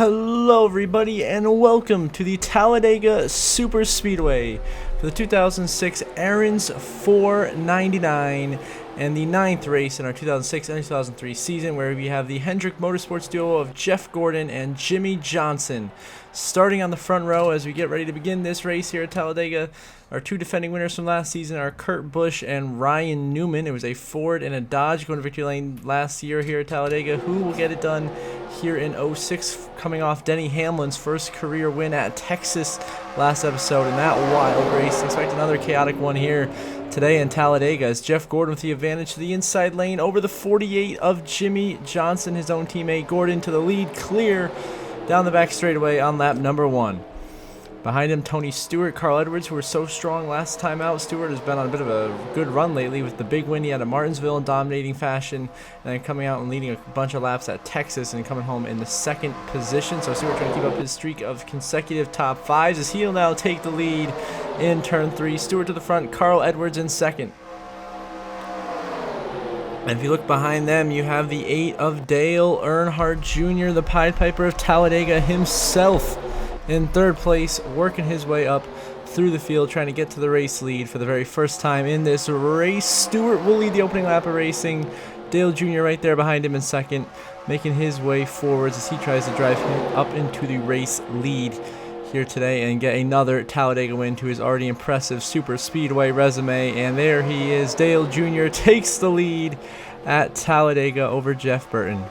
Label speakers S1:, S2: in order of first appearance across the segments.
S1: Hello everybody and welcome to the Talladega Super Speedway for the 2006 Aaron's 499 and the 9th race in our 2006 and 2003 season, where we have the Hendrick Motorsports duo of Jeff Gordon and Jimmy Johnson. Starting on the front row as we get ready to begin this race here at Talladega, our two defending winners from last season are Kurt Busch and Ryan Newman. It was a Ford and a Dodge going to victory lane last year here at Talladega. Who will get it done here in 06, coming off Denny Hamlin's first career win at Texas last episode in that wild race? Expect another chaotic one here today in Talladega as Jeff Gordon with the advantage to the inside lane over the 48 of Jimmy Johnson, his own teammate. Gordon to the lead, clear down the back straightaway on lap number 1. Behind him, Tony Stewart, Carl Edwards, who were so strong last time out. Stewart has been on a bit of a good run lately with the big win he had at Martinsville in dominating fashion, and then coming out and leading a bunch of laps at Texas and coming home in the 2nd position. So Stewart trying to keep up his streak of consecutive top 5s as he'll now take the lead in turn 3. Stewart to the front, Carl Edwards in 2nd. And if you look behind them, you have the 8 of Dale Earnhardt Jr., the Pied Piper of Talladega himself, in 3rd place, working his way up through the field, trying to get to the race lead for the very first time in this race. Stewart will lead the opening lap of racing. Dale Jr. right there behind him in 2nd, making his way forwards as he tries to drive him up into the race lead here today and get another Talladega win to his already impressive super speedway resume. And there he is. Dale Jr. takes the lead at Talladega over Jeff Burton.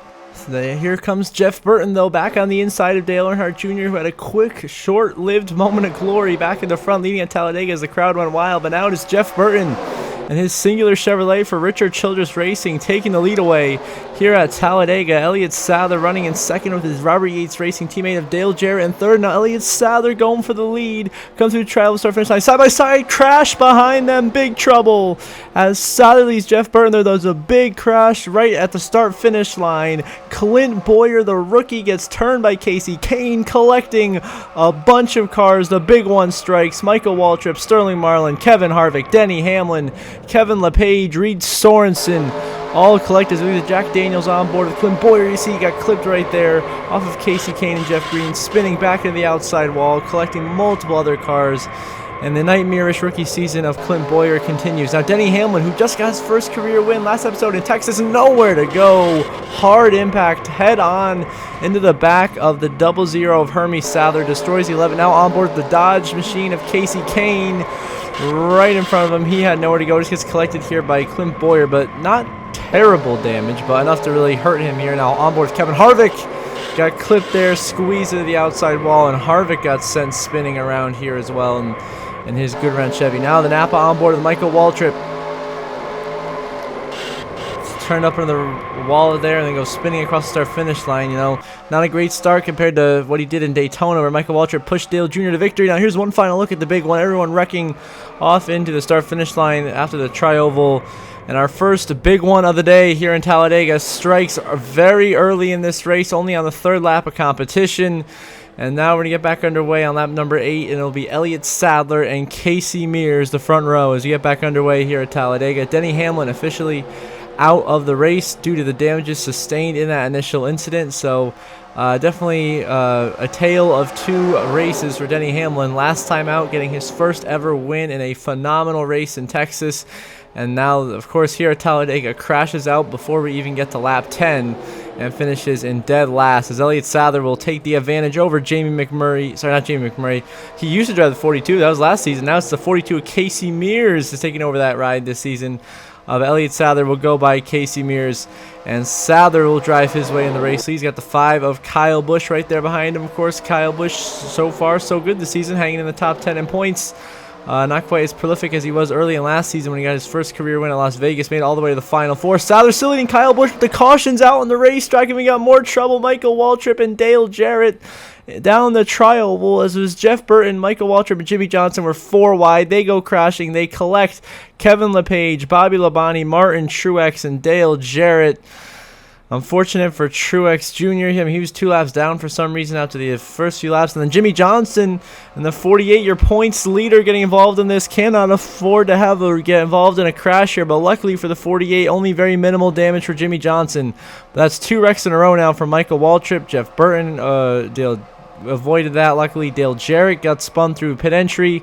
S1: Here comes Jeff Burton, though, back on the inside of Dale Earnhardt Jr., who had a quick, short-lived moment of glory back in the front, leading at Talladega as the crowd went wild. But now it is Jeff Burton and his singular Chevrolet for Richard Childress Racing taking the lead away here at Talladega. Elliott Sadler running in 2nd with his Robert Yates Racing teammate of Dale Jarrett in 3rd. Now Elliott Sadler going for the lead. Comes through trial start finish line. Side by side crash behind them. Big trouble as Sadler leads Jeff Burton. There's a big crash right at the start finish line. Clint Boyer, the rookie, gets turned by Casey Kane, collecting a bunch of cars. The big one strikes. Michael Waltrip, Sterling Marlin, Kevin Harvick, Denny Hamlin, Kevin LePage, Reed Sorensen, all collectors. With Jack Daniels on board with Clint Boyer. You see he got clipped right there off of Casey Kane and Jeff Green, spinning back into the outside wall, collecting multiple other cars. And the nightmarish rookie season of Clint Boyer continues. Now Denny Hamlin, who just got his first career win last episode in Texas, nowhere to go. Hard impact head on into the back of the 00 of Hermie Sadler. Destroys the 11. Now on board the Dodge machine of Casey Kane. Right in front of him. He had nowhere to go. Just gets collected here by Clint Boyer, but not terrible damage, but enough to really hurt him here. Now on board Kevin Harvick. Got clipped there, squeezed into the outside wall, and Harvick got sent spinning around here as well in his good run Chevy. Now the Napa on board with Michael Waltrip. Turned up on the wall there and then goes spinning across the start-finish line. You know, not a great start compared to what he did in Daytona, where Michael Waltrip pushed Dale Jr. to victory. Now here's one final look at the big one. Everyone wrecking off into the start-finish line after the tri-oval. And our first big one of the day here in Talladega strikes very early in this race, only on the 3rd lap of competition. And now we're going to get back underway on lap number 8, and it'll be Elliott Sadler and Casey Mears, the front row, as we get back underway here at Talladega. Denny Hamlin officially out of the race due to the damages sustained in that initial incident. So definitely a tale of 2 races for Denny Hamlin. Last time out, getting his first ever win in a phenomenal race in Texas. And now, of course, here at Talladega, crashes out before we even get to lap 10 and finishes in dead last, as Elliott Sadler will take the advantage over Jamie McMurray. Sorry, not Jamie McMurray. He used to drive the 42. That was last season. Now it's the 42 of Casey Mears is taking over that ride this season. Elliott Sadler will go by Casey Mears, and Sadler will drive his way in the race. He's got the 5 of Kyle Busch right there behind him. Of course, Kyle Busch, so far so good this season, hanging in the top 10 in points. Not quite as prolific as he was early in last season when he got his first career win at Las Vegas, made it all the way to the Final Four. Sadler still leading Kyle Busch with the cautions out on the racetrack, and we got more trouble. Michael Waltrip and Dale Jarrett down the tri-oval, as it was Jeff Burton, Michael Waltrip, and Jimmy Johnson were 4 wide. They go crashing. They collect Kevin LePage, Bobby Labonte, Martin Truex, and Dale Jarrett. Unfortunate for Truex Jr. He was 2 laps down for some reason after the first few laps. And then Jimmy Johnson and the 48-year points leader getting involved in this. Cannot afford to get involved in a crash here. But luckily for the 48, only very minimal damage for Jimmy Johnson. But that's 2 wrecks in a row now for Michael Waltrip. Jeff Burton Dale avoided that. Luckily, Dale Jarrett got spun through pit entry.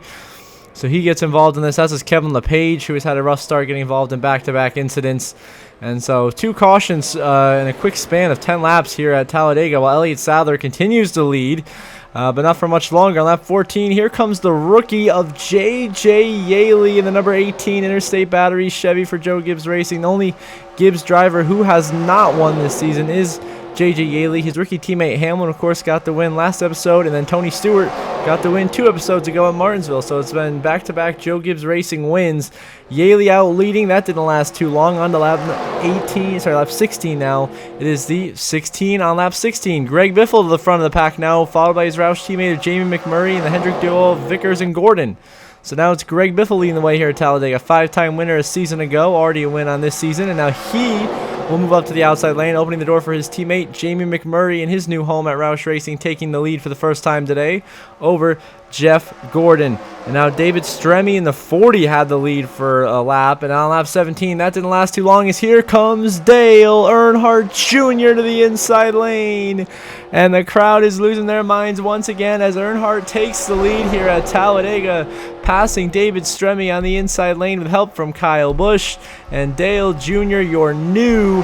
S1: So he gets involved in this, as is Kevin LePage, who has had a rough start getting involved in back-to-back incidents. And so 2 cautions in a quick span of 10 laps here at Talladega, while Elliott Sadler continues to lead, but not for much longer. On lap 14, here comes the rookie of J.J. Yaley in the number 18 Interstate Battery Chevy for Joe Gibbs Racing. The only Gibbs driver who has not won this season is J.J. Yaley. His rookie teammate Hamlin, of course, got the win last episode, and then Tony Stewart got the win 2 episodes ago at Martinsville. So it's been back-to-back Joe Gibbs Racing wins. Yaley out leading. That didn't last too long. On to lap 16 now. It is the 16 on lap 16. Greg Biffle to the front of the pack now, followed by his Roush teammate Jamie McMurray and the Hendrick duo of Vickers and Gordon. So now it's Greg Biffle leading the way here at Talladega. 5-time winner a season ago, already a win on this season, and now he will move up to the outside lane, opening the door for his teammate Jamie McMurray in his new home at Roush Racing, taking the lead for the first time today over Jeff Gordon. And now David Stremme in the 40 had the lead for a lap, and on lap 17, that didn't last too long, as here comes Dale Earnhardt Jr. to the inside lane. And the crowd is losing their minds once again as Earnhardt takes the lead here at Talladega, passing David Stremme on the inside lane with help from Kyle Busch. And Dale Jr., your new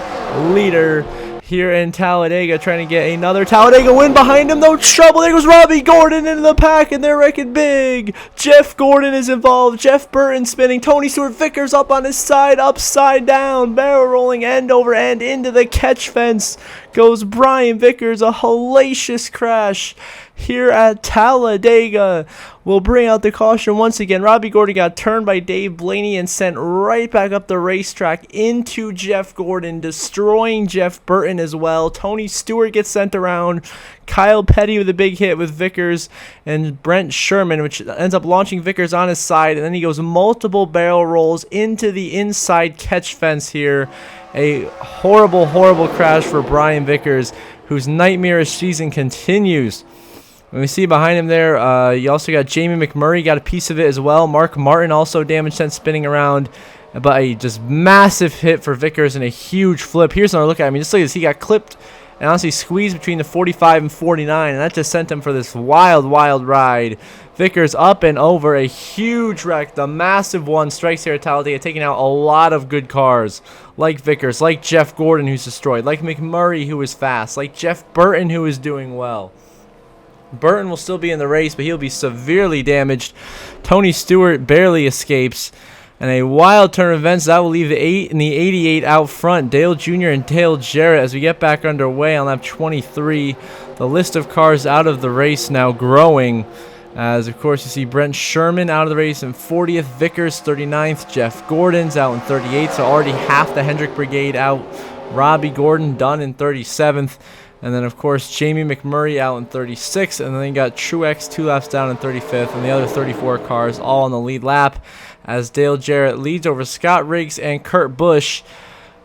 S1: leader here in Talladega, trying to get another Talladega win behind him. No trouble. There goes Robbie Gordon into the pack, and they're wrecking big. Jeff Gordon is involved. Jeff Burton spinning. Tony Stewart Vickers up on his side, upside down, barrel rolling end over end into the catch fence. Goes Brian Vickers. A hellacious crash here at Talladega will bring out the caution once again. Robbie Gordon got turned by Dave Blaney and sent right back up the racetrack into Jeff Gordon, destroying Jeff Burton as well. Tony Stewart gets sent around. Kyle Petty with a big hit with Vickers and Brent Sherman, which ends up launching Vickers on his side, and then he goes multiple barrel rolls into the inside catch fence here. A horrible, horrible crash for Brian Vickers, whose nightmarish season continues. When we see behind him there, you also got Jamie McMurray, got a piece of it as well. Mark Martin also damaged, sent spinning around. But a just massive hit for Vickers and a huge flip. Here's another look at him. Just look at this. He got clipped and honestly squeezed between the 45 and 49. And that just sent him for this wild, wild ride. Vickers up and over. A huge wreck. The massive one strikes here at Talladega, taking out a lot of good cars. Like Vickers, like Jeff Gordon, who's destroyed. Like McMurray, who is fast. Like Jeff Burton, who is doing well. Burton will still be in the race, but he'll be severely damaged. Tony Stewart barely escapes. And a wild turn of events that will leave the 8 and the 88 out front. Dale Jr. and Dale Jarrett as we get back underway on lap 23. The list of cars out of the race now growing. As, of course, you see Brent Sherman out of the race in 40th. Vickers 39th. Jeff Gordon's out in 38th. So already half the Hendrick Brigade out. Robbie Gordon done in 37th. And then, of course, Jamie McMurray out in 36th. And then you got Truex 2 laps down in 35th. And the other 34 cars all on the lead lap, as Dale Jarrett leads over Scott Riggs and Kurt Busch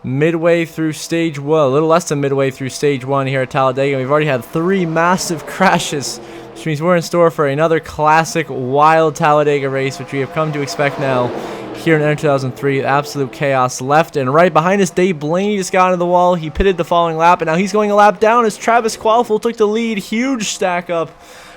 S1: midway through stage 1. A little less than midway through stage 1 here at Talladega. We've already had 3 massive crashes, which means we're in store for another classic wild Talladega race, which we have come to expect now here in NR2003. Absolute chaos left and right. Behind us, Dave Blaney just got into the wall. He pitted the following lap, and now he's going a lap down as Travis Quaffle took the lead. Huge stack up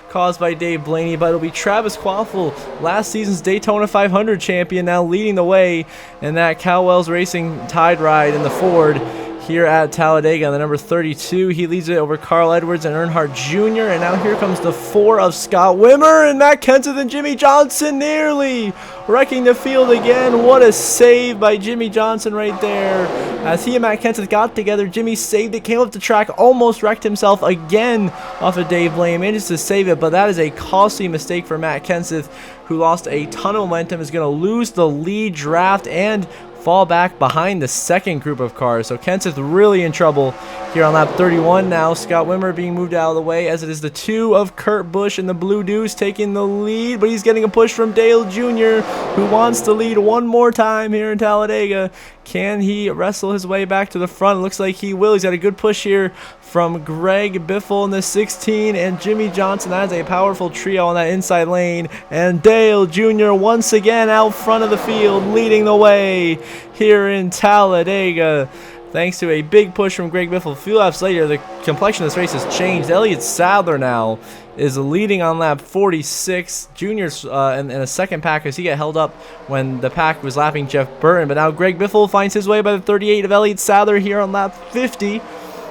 S1: caused by Dave Blaney, but it'll be Travis Quaffle, last season's Daytona 500 champion, now leading the way in that Cal Wells Racing Tide ride in the Ford here at Talladega. On the number 32, he leads it over Carl Edwards and Earnhardt Jr. And now here comes the 4 of Scott Wimmer and Matt Kenseth and Jimmy Johnson, nearly wrecking the field again. What a save by Jimmy Johnson right there. As he and Matt Kenseth got together, Jimmy saved it, came up the track, almost wrecked himself again off of Dave Blaney, managed to save it, but that is a costly mistake for Matt Kenseth, who lost a ton of momentum, is going to lose the lead draft and fall back behind the second group of cars. So Kenseth really in trouble here on lap 31 now. Scott Wimmer being moved out of the way, as it is the 2 of Kurt Busch and the Blue Deuce taking the lead, but he's getting a push from Dale Jr., who wants to lead one more time here in Talladega. Can he wrestle his way back to the front? Looks like he will. He's got a good push here from Greg Biffle in the 16 and Jimmy Johnson. That is a powerful trio on that inside lane. And Dale Jr. once again out front of the field, leading the way here in Talladega. Thanks to a big push from Greg Biffle. A few laps later, the complexion of this race has changed. Elliott Sadler now is leading on lap 46. Junior's in a second pack as he got held up when the pack was lapping Jeff Burton. But now Greg Biffle finds his way by the 38 of Elliott Sadler here on lap 50.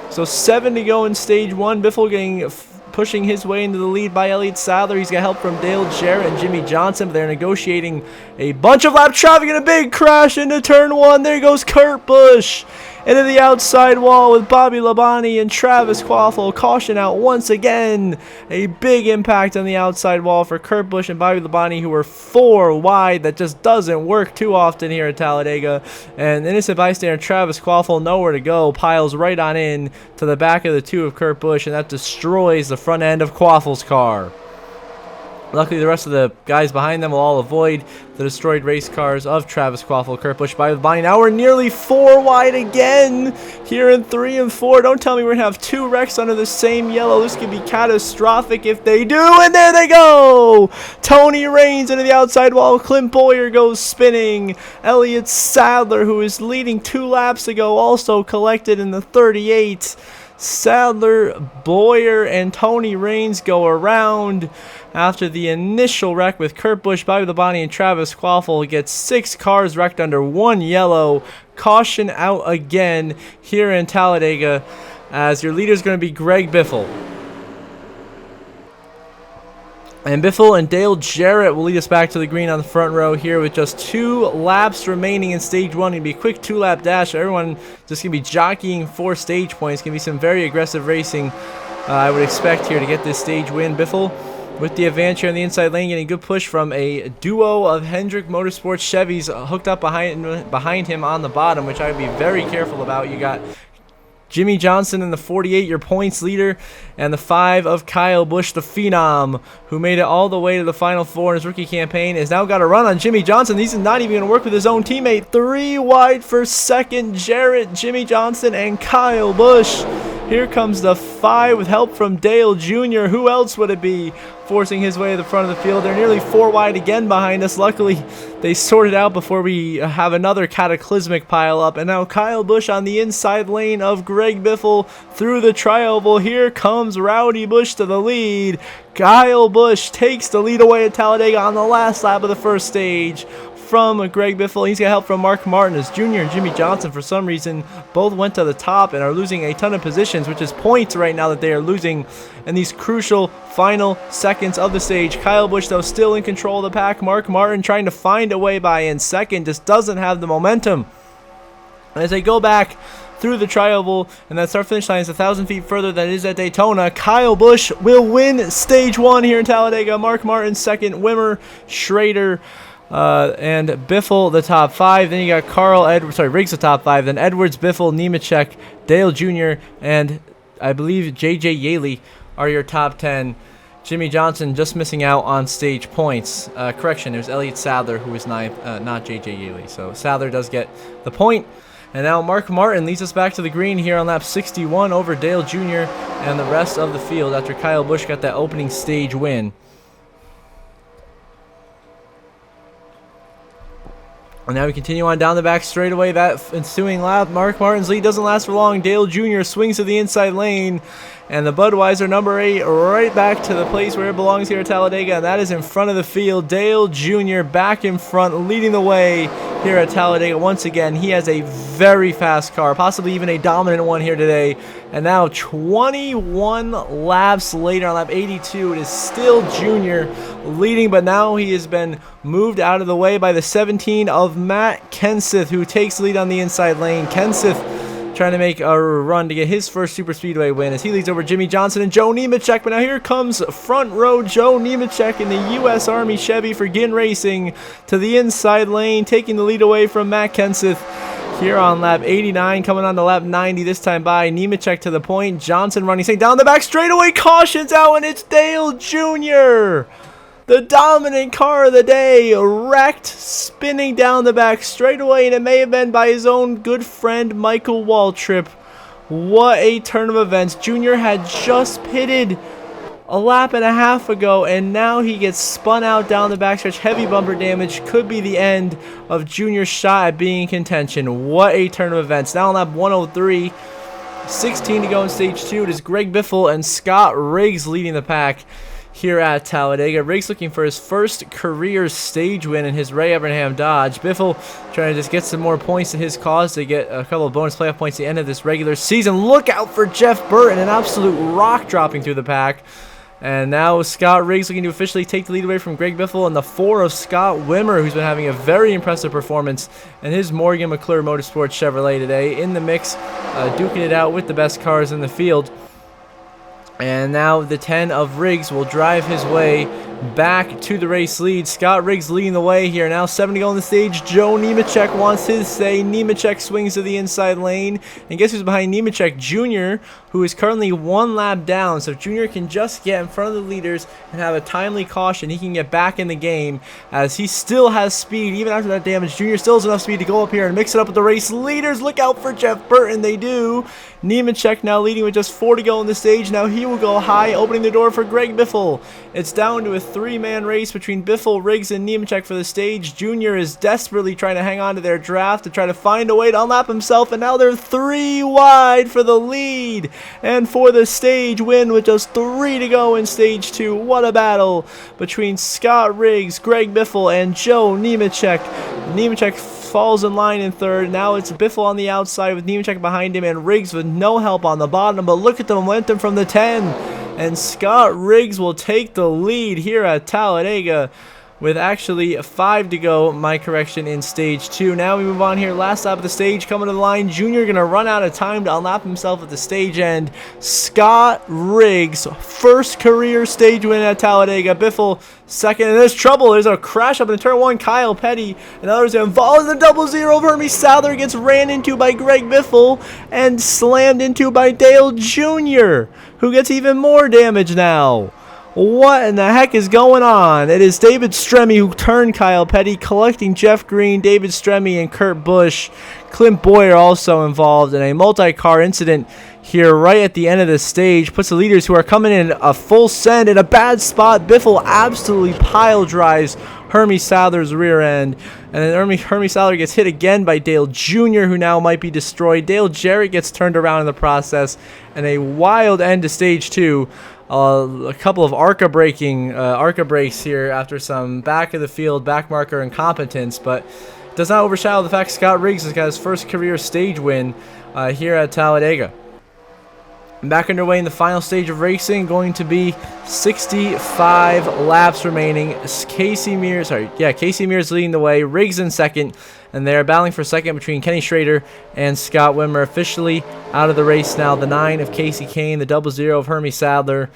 S1: So 7 to go in stage 1. Biffle pushing his way into the lead by Elliott Sadler. He's got help from Dale Jarrett and Jimmy Johnson, but they're negotiating a bunch of lap traffic and a big crash into turn 1. There goes Kurt Busch into the outside wall with Bobby Labonte and Travis Quaffle. Caution out once again. A big impact on the outside wall for Kurt Busch and Bobby Labonte, who were 4 wide. That just doesn't work too often here at Talladega. And innocent bystander Travis Quaffle, nowhere to go, piles right on in to the back of the 2 of Kurt Busch, and that destroys the front end of Quaffle's car. Luckily, the rest of the guys behind them will all avoid the destroyed race cars of Travis Quaffle, Kurt Busch, Bobby Labonte. Now we're nearly 4 wide again here in 3 and 4. Don't tell me we're going to have 2 wrecks under the same yellow. This could be catastrophic if they do. And there they go! Tony Raines into the outside wall. Clint Boyer goes spinning. Elliott Sadler, who is leading 2 laps ago, also collected in the 38. Sadler, Boyer, and Tony Raines go around after the initial wreck with Kurt Busch, Bobby Labonte, and Travis Quaffle. Gets 6 cars wrecked under 1 yellow. Caution out again here in Talladega, as your leader is going to be Greg Biffle. And Biffle and Dale Jarrett will lead us back to the green on the front row here with just 2 laps remaining in stage 1. It'll be a quick 2-lap dash. Everyone just going to be jockeying for stage points. It's going to be some very aggressive racing, I would expect here to get this stage win. Biffle with the advance here on the inside lane, getting a good push from a duo of Hendrick Motorsports Chevys hooked up behind him on the bottom, which I would be very careful about. You got Jimmy Johnson in the 48, your points leader, and the 5 of Kyle Busch, the Phenom, who made it all the way to the Final 4 in his rookie campaign, has now got a run on Jimmy Johnson. He's not even going to work with his own teammate. 3 wide for second, Jarrett, Jimmy Johnson, and Kyle Busch. Here comes the 5 with help from Dale Jr. Who else would it be forcing his way to the front of the field? They're nearly 4 wide again behind us. Luckily, they sorted out before we have another cataclysmic pile up. And now Kyle Busch on the inside lane of Greg Biffle through the tri-oval. Here comes Rowdy Busch to the lead. Kyle Busch takes the lead away at Talladega on the last lap of the first stage from Greg Biffle. He's got help from Mark Martin, as Jr. and Jimmy Johnson, for some reason, both went to the top and are losing a ton of positions, which is points right now that they are losing in these crucial final seconds of the stage. Kyle Busch, though, still in control of the pack. Mark Martin trying to find a way by in second, just doesn't have the momentum. And as they go back through the tri-oval, and that start-finish line is 1,000 feet further than it is at Daytona, Kyle Busch will win stage 1 here in Talladega. Mark Martin second, Wimmer, Schrader, and Biffle the top 5. Then you got Riggs the top 5. Then Edwards, Biffle, Nemechek, Dale Jr., and I believe J.J. Yaley are your top 10. Jimmy Johnson just missing out on stage points. Correction, it was Elliott Sadler who was ninth, not J.J. Yaley. So Sadler does get the point. And now Mark Martin leads us back to the green here on lap 61 over Dale Jr. and the rest of the field after Kyle Busch got that opening stage win. And now we continue on down the back straightaway. That ensuing lap, Mark Martin's lead doesn't last for long. Dale Jr. swings to the inside lane, and the Budweiser number 8 right back to the place where it belongs here at Talladega, and that is in front of the field. Dale Jr. back in front, leading the way here at Talladega. Once again, he has a very fast car, possibly even a dominant one here today. And now 21 laps later on lap 82, it is still Jr. leading, but now he has been moved out of the way by the 17 of Matt Kenseth, who takes the lead on the inside lane. Kenseth trying to make a run to get his first Super Speedway win as he leads over Jimmy Johnson and Joe Nemechek. But now here comes front row Joe Nemechek in the U.S. Army Chevy for Ginn Racing to the inside lane, taking the lead away from Matt Kenseth here on lap 89, coming on to lap 90 this time by Nemechek to the point. Johnson running down the back straightaway, cautions out, and it's Dale Jr. The dominant car of the day, wrecked, spinning down the back straightaway, and it may have been by his own good friend Michael Waltrip. What a turn of events. Junior had just pitted a lap and a half ago, and now he gets spun out down the backstretch. Heavy bumper damage could be the end of Junior's shot at being in contention. What a turn of events. Now on lap 103, 16 to go in stage 2. It is Greg Biffle and Scott Riggs leading the pack here at Talladega. Riggs looking for his first career stage win in his Ray Abraham Dodge. Biffle trying to just get some more points to his cause to get a couple of bonus playoff points at the end of this regular season. Look out for Jeff Burton, an absolute rock dropping through the pack. And now Scott Riggs looking to officially take the lead away from Greg Biffle and the 4 of Scott Wimmer, who's been having a very impressive performance in his Morgan McClure Motorsports Chevrolet today. In the mix, duking it out with the best cars in the field. And now the 10 of Riggs will drive his way back to the race lead. Scott Riggs leading the way here. Now 7 to go on the stage. Joe Nemechek wants his say. Nemechek swings to the inside lane. And guess who's behind Nemechek? Junior, who is currently 1 lap down. So Junior can just get in front of the leaders and have a timely caution. He can get back in the game as he still has speed. Even after that damage, Junior still has enough speed to go up here and mix it up with the race leaders. Look out for Jeff Burton. They do. Nemechek now leading with just 4 to go on the stage. Now he will go high, opening the door for Greg Biffle. It's down to a 3-man race between Biffle, Riggs, and Nemechek for the stage. Junior is desperately trying to hang on to their draft to try to find a way to unlap himself, and now they're 3 wide for the lead and for the stage win with just 3 to go in stage 2. What a battle between Scott Riggs, Greg Biffle, and Joe Nemechek. Nemechek falls in line in 3rd. Now it's Biffle on the outside with Nemechek behind him and Riggs with no help on the bottom. But look at the momentum from the 10. And Scott Riggs will take the lead here at Talladega with actually 5 to go, my correction, in stage 2. Now we move on here. Last lap of the stage coming to the line. Junior going to run out of time to unlap himself at the stage end. Scott Riggs, first career stage win at Talladega. Biffle, second. And there's trouble. There's a crash up in turn 1. Kyle Petty and others involved in the double zero. Hermie Souther gets ran into by Greg Biffle and slammed into by Dale Jr., who gets even more damage now. What in the heck is going on? It is David Stremme who turned Kyle Petty, collecting Jeff Green, David Stremme, and Kurt Busch. Clint Boyer also involved in a multi-car incident here right at the end of the stage. Puts the leaders who are coming in a full send in a bad spot. Biffle absolutely pile drives Hermie Souther's rear end. And then Hermie Souther gets hit again by Dale Jr., who now might be destroyed. Dale Jarrett gets turned around in the process. And a wild end to stage 2. A couple of ARCA breaks here after some back of the field back marker incompetence, but it does not overshadow the fact Scott Riggs has got his first career stage win here at Talladega. Back underway in the final stage of racing, going to be 65 laps remaining. Casey Mears leading the way, Riggs in second, and they're battling for second between Kenny Schrader and Scott Wimmer. Officially out of the race now, the 9 of Casey Kane, the 00 of Hermie Sadler,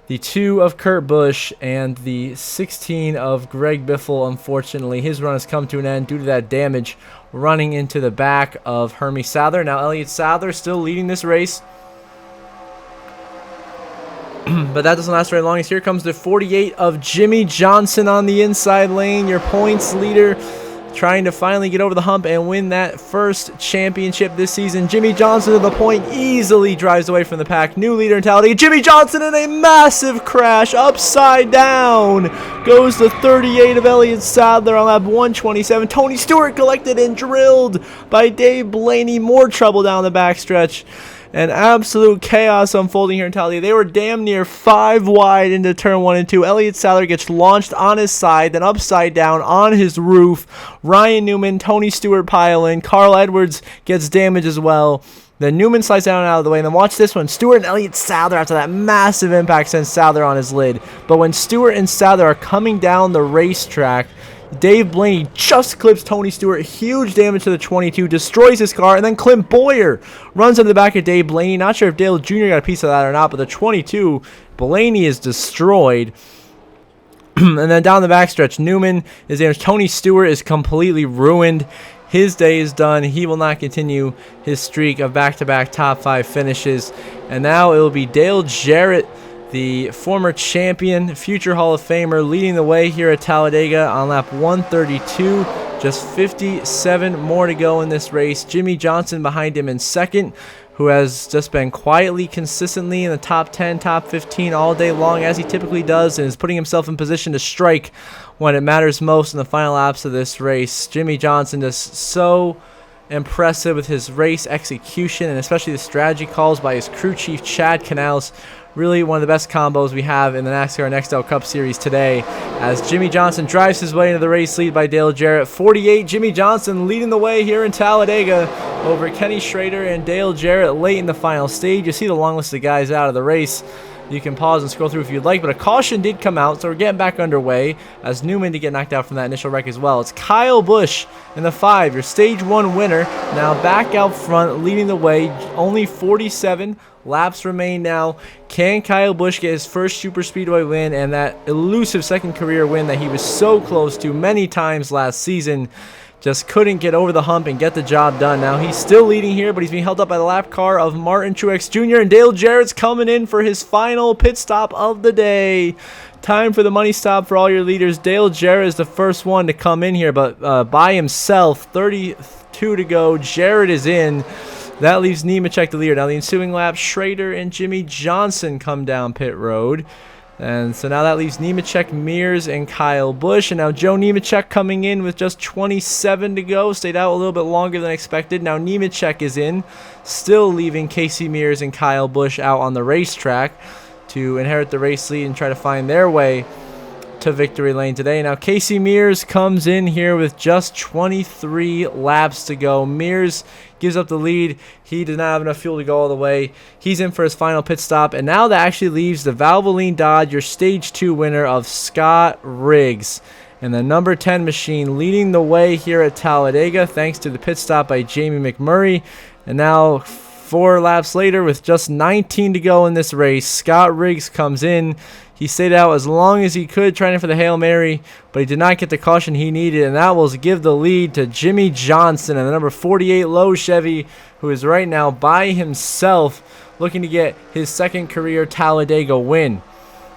S1: the 2 of Kurt Busch, and the 16 of Greg Biffle. Unfortunately, his run has come to an end due to that damage running into the back of Hermie Sadler. Now Elliott Sadler still leading this race, but that doesn't last very long, as here comes the 48 of Jimmy Johnson on the inside lane, your points leader, trying to finally get over the hump and win that first championship this season. Jimmy Johnson to the point, easily drives away from the pack. New leader in Talladega. Jimmy Johnson in a massive crash, upside down. Goes the 38 of Elliott Sadler on lap 127. Tony Stewart collected and drilled by Dave Blaney. More trouble down the backstretch. And absolute chaos unfolding here in Talladega. They were damn near 5 wide into turn 1 and 2. Elliott Sadler gets launched on his side, then upside down on his roof. Ryan Newman, Tony Stewart pile in. Carl Edwards gets damage as well. Then Newman slides down and out of the way. And then watch this one. Stewart and Elliott Sadler, after that massive impact, sends Sadler on his lid. But when Stewart and Sadler are coming down the racetrack, Dave Blaney just clips Tony Stewart. Huge damage to the 22. Destroys his car. And then Clint Boyer runs into the back of Dave Blaney. Not sure if Dale Jr. got a piece of that or not, but the 22, Blaney is destroyed. And then down the backstretch, Newman is damaged. Tony Stewart is completely ruined. His day is done. He will not continue his streak of back-to-back top 5 finishes. And now it will be Dale Jarrett, the former champion, future Hall of Famer, leading the way here at Talladega on lap 132. Just 57 more to go in this race. Jimmie Johnson behind him in second, who has just been quietly, consistently in the top 10, top 15 all day long, as he typically does, and is putting himself in position to strike when it matters most in the final laps of this race. Jimmie Johnson just so impressive with his race execution, and especially the strategy calls by his crew chief, Chad Canals. Really one of the best combos we have in the NASCAR Nextel Cup Series today, as Jimmie Johnson drives his way into the race lead by Dale Jarrett. 48, Jimmie Johnson leading the way here in Talladega over Kenny Schrader and Dale Jarrett late in the final stage. You see the long list of guys out of the race. You can pause and scroll through if you'd like, but a caution did come out, so we're getting back underway as Newman did get knocked out from that initial wreck as well. It's Kyle Busch in the 5, your Stage 1 winner, now back out front, leading the way. Only 47 laps remain now. Can Kyle Busch get his first Super Speedway win and that elusive second career win that he was so close to many times last season? Just couldn't get over the hump and get the job done. Now he's still leading here, but he's being held up by the lap car of Martin Truex Jr. and Dale Jarrett's coming in for his final pit stop of the day. Time for the money stop for all your leaders. Dale Jarrett is the first one to come in here, but by himself. 32 to go. Jarrett is in. That leaves Nemechek the leader. Now the ensuing lap, Schrader and Jimmie Johnson come down pit road. And so now that leaves Nemechek, Mears, and Kyle Busch. And now Joe Nemechek coming in with just 27 to go. Stayed out a little bit longer than expected. Now Nemechek is in, still leaving Casey Mears and Kyle Busch out on the racetrack to inherit the race lead and try to find their way to victory lane today. Now Casey Mears comes in here with just 23 laps to go. Mears gives up the lead. He did not have enough fuel to go all the way. He's in for his final pit stop, and now that actually leaves the Valvoline Dodge, your Stage 2 winner, of Scott Riggs, and the number 10 machine leading the way here at Talladega thanks to the pit stop by Jamie McMurray. And now 4 laps later, with just 19 to go in this race, Scott Riggs comes in. He stayed out as long as he could, trying for the Hail Mary, but he did not get the caution he needed, and that will give the lead to Jimmie Johnson and the number 48 Lowe Chevy, who is right now by himself looking to get his second career Talladega win.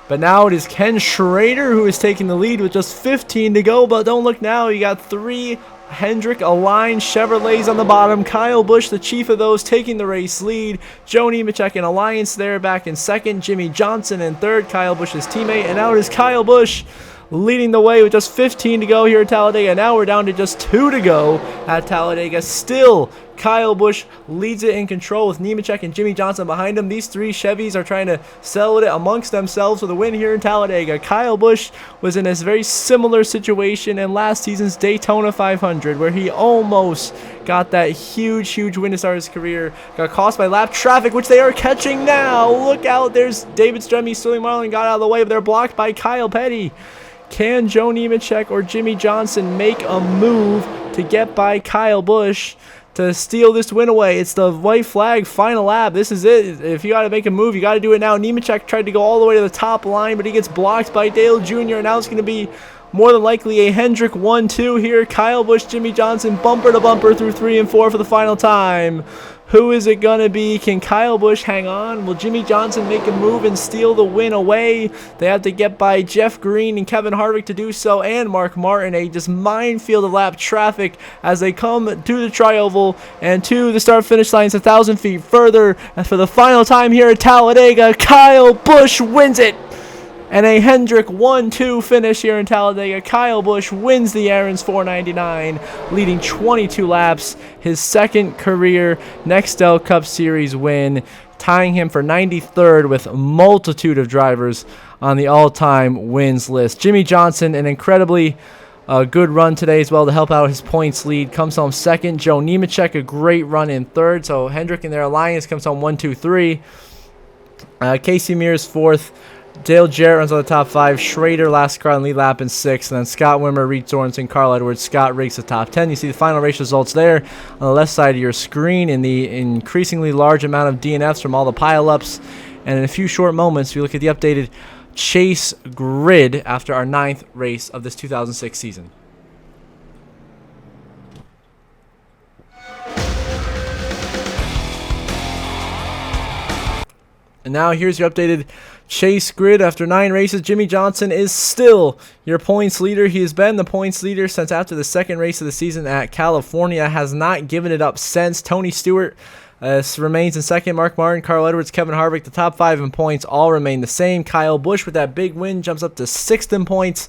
S1: But now it is Ken Schrader who is taking the lead with just 15 to go, but don't look now, you got 3 Hendrick aligned Chevrolets on the bottom. Kyle Busch, the chief of those, taking the race lead. Joe Nemechek and Alliance there back in second. Jimmie Johnson in third, Kyle Busch's teammate. And now it is Kyle Busch leading the way with just 15 to go here at Talladega. Now we're down to just 2 to go at Talladega. Still, Kyle Busch leads it in control with Nemechek and Jimmie Johnson behind him. These 3 Chevys are trying to settle it amongst themselves for the win here in Talladega. Kyle Busch was in a very similar situation in last season's Daytona 500, where he almost got that huge win to start his career. Got cost by lap traffic, which they are catching now. Look out, there's David Stremme, Sterling Marlin got out of the way, but they're blocked by Kyle Petty. Can Joe Nemechek or Jimmie Johnson make a move to get by Kyle Busch to steal this win away? It's the white flag final lap. This is it. If you got to make a move, you got to do it now. Nemechek tried to go all the way to the top line, but he gets blocked by Dale Jr. And now it's going to be more than likely a Hendrick 1-2 here. Kyle Busch, Jimmie Johnson, bumper to bumper through 3 and 4 for the final time. Who is it going to be? Can Kyle Busch hang on? Will Jimmie Johnson make a move and steal the win away? They have to get by Jeff Green and Kevin Harvick to do so, and Mark Martin. A just minefield of lap traffic as they come to the tri-oval and to the start-finish line. It's 1,000 feet further. And for the final time here at Talladega, Kyle Busch wins it. And a Hendrick 1-2 finish here in Talladega. Kyle Busch wins the Aaron's 499, leading 22 laps, his second career Nextel Cup Series win, tying him for 93rd with a multitude of drivers on the all-time wins list. Jimmie Johnson, an incredibly good run today as well to help out his points lead, comes home second. Joe Nemechek, a great run in third. So Hendrick and their alliance comes home 1-2-3. Casey Mears fourth. Dale Jarrett runs on the top 5. Schrader last car on lead lap in 6th. And then Scott Wimmer, Reed Sorensen, Carl Edwards, Scott Riggs the top 10. You see the final race results there on the left side of your screen in the increasingly large amount of DNFs from all the pileups. And in a few short moments, we look at the updated chase grid after our 9th race of this 2006 season. And now here's your updated chase grid after 9 races. Jimmy Johnson is still your points leader. He has been the points leader since after the second race of the season at California. Has not given it up since. Tony Stewart remains in second. Mark Martin, Carl Edwards, Kevin Harvick, the top 5 in points all remain the same. Kyle Busch with that big win jumps up to 6th in points.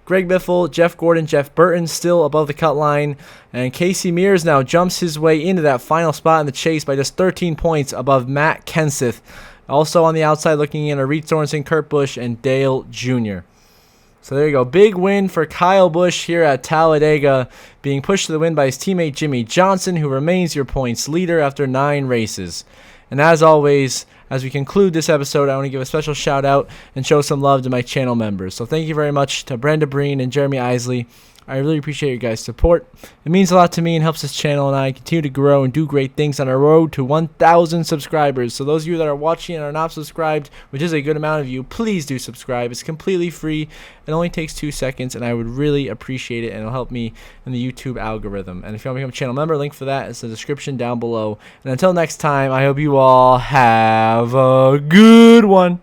S1: Greg Biffle, Jeff Gordon, Jeff Burton still above the cut line. And Casey Mears now jumps his way into that final spot in the chase by just 13 points above Matt Kenseth. Also on the outside looking in are Reed Sorensen, Kurt Busch, and Dale Jr. So there you go. Big win for Kyle Busch here at Talladega, being pushed to the win by his teammate Jimmy Johnson, who remains your points leader after 9 races. And as always, as we conclude this episode, I want to give a special shout out and show some love to my channel members. So thank you very much to Brenda Breen and Jeremy Isley. I really appreciate your guys' support. It means a lot to me and helps this channel and I continue to grow and do great things on our road to 1,000 subscribers. So those of you that are watching and are not subscribed, which is a good amount of you, please do subscribe. It's completely free. It only takes 2 seconds, and I would really appreciate it, and it'll help me in the YouTube algorithm. And if you want to become a channel member, link for that is in the description down below. And until next time, I hope you all have a good one.